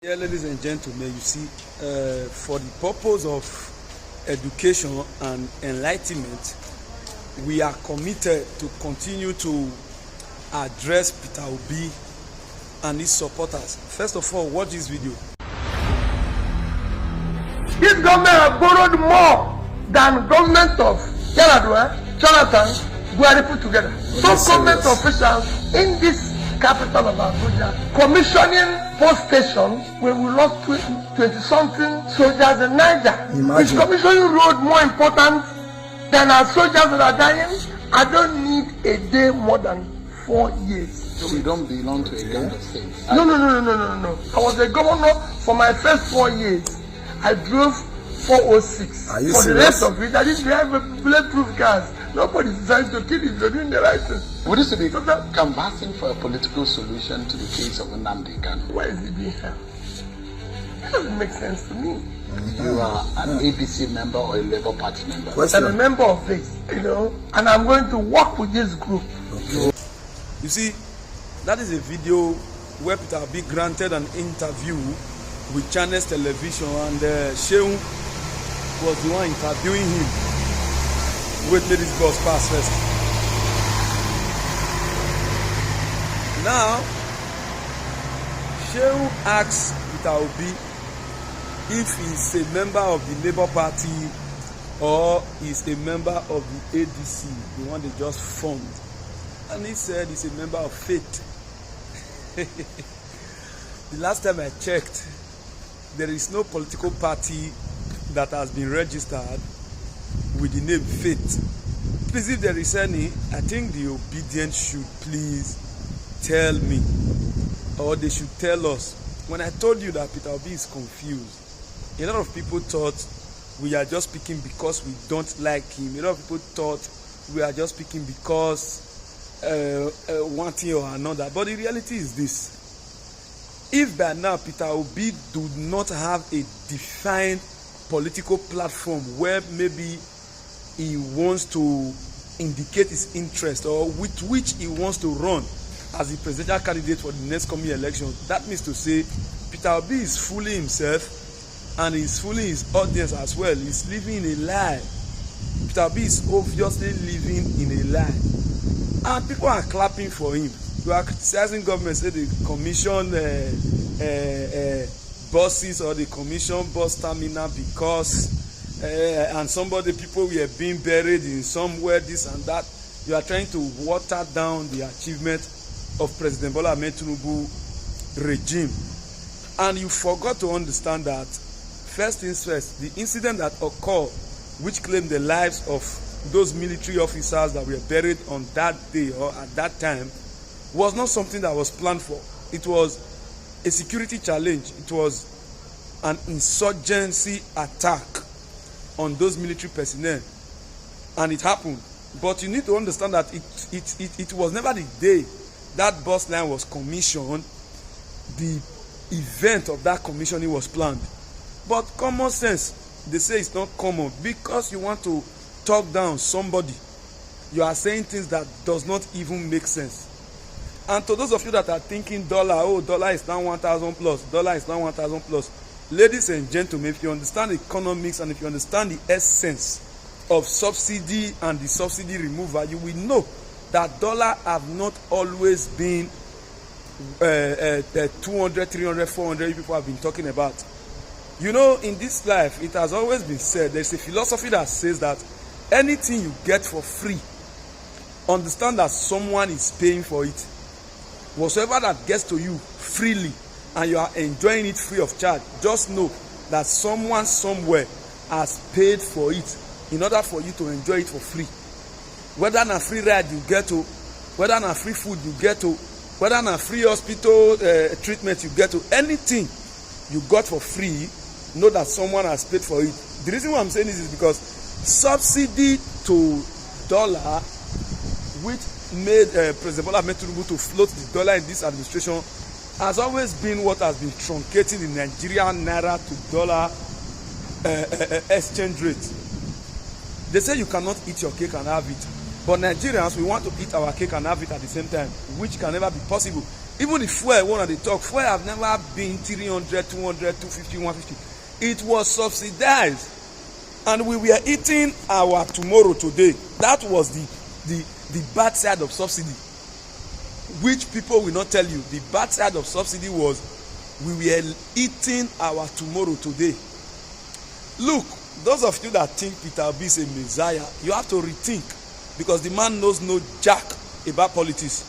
Yeah, ladies and gentlemen, you see, for the purpose of education and enlightenment, we are committed to continue to address Peter Obi and his supporters. First of all, watch this video. This government have borrowed more than government of Yaradua, Jonathan, Buhari put together. Some government officials in this capital of Abuja commissioning post station where we lost 20-something soldiers in Niger. Is commissioning road more important than our soldiers that are dying? I don't need a day more than 4 years. So you don't belong to a gang of states? No. I was a governor for my first 4 years. I drove 406. For serious? The rest of it, I didn't drive a bulletproof cars. Nobody decided to kill it. They're doing the right thing. Would this be canvassing for a political solution to the case of Nnamdi Kanu? Why is it being held? It doesn't make sense to me. You are an ADC member or a Labour Party member? I'm a member of this, and I'm going to work with this group. Okay. You see, that is a video where Peter Obi granted an interview with Channels Television, and Shehu was the one interviewing him. Wait, let this boss pass first. Now, Shehu asks Peter Obi if he's a member of the Labour Party or he's a member of the ADC, the one they just formed. And he said he's a member of Faith. The last time I checked, there is no political party that has been registered with the name Faith. Please, if there is any, I think the obedient should please tell me, or they should tell us. When I told you that Peter Obi is confused, a lot of people thought we are just speaking because we don't like him. A lot of people thought we are just speaking because one thing or another. But the reality is this: if by now Peter Obi do not have a defined political platform where maybe he wants to indicate his interest or with which he wants to run as the presidential candidate for the next coming election, that means to say Peter Obi is fooling himself and he's fooling his audience as well. He's living in a lie. Peter Obi is obviously living in a lie, and people are clapping for him. We are criticizing government, say they commission buses or the commission bus terminal because and people were being buried in somewhere, this and that. You are trying to water down the achievement of President Bola Ahmed Tinubu regime, and you forgot to understand that first things first, the incident that occurred which claimed the lives of those military officers that were buried on that day or at that time was not something that was planned for. It was a security challenge. It was an insurgency attack on those military personnel, and it happened. But you need to understand that it was never the day that bus line was commissioned, the event of that commissioning was planned. But common sense, they say it's not common. Because you want to talk down somebody, you are saying things that does not even make sense. And to those of you that are thinking dollar is now 1,000 plus, dollar is now 1,000 plus, ladies and gentlemen, if you understand economics and if you understand the essence of subsidy and the subsidy removal, you will know that dollar have not always been 200, 300, 400 people have been talking about. You know, in this life, it has always been said, there's a philosophy that says that anything you get for free, understand that someone is paying for it. Whatsoever that gets to you freely and you are enjoying it free of charge, just know that someone somewhere has paid for it in order for you to enjoy it for free. Whether na free ride you get to, whether na free food you get to, whether na free hospital treatment you get to, anything you got for free, know that someone has paid for it. The reason why I'm saying this is because subsidy to dollar, which made President Bola Ahmed Tinubu to float the dollar in this administration, has always been what has been truncating the Nigerian naira to dollar exchange rate. They say you cannot eat your cake and have it, but Nigerians, we want to eat our cake and have it at the same time, which can never be possible. Even the fuel, one of the talk, fuel have never been 300, 200, 250, 150. It was subsidized. And we were eating our tomorrow today. That was the bad side of subsidy, which people will not tell you. The bad side of subsidy was we were eating our tomorrow today. Look, those of you that think Peter Obi is a messiah, you have to rethink, because the man knows no jack about politics.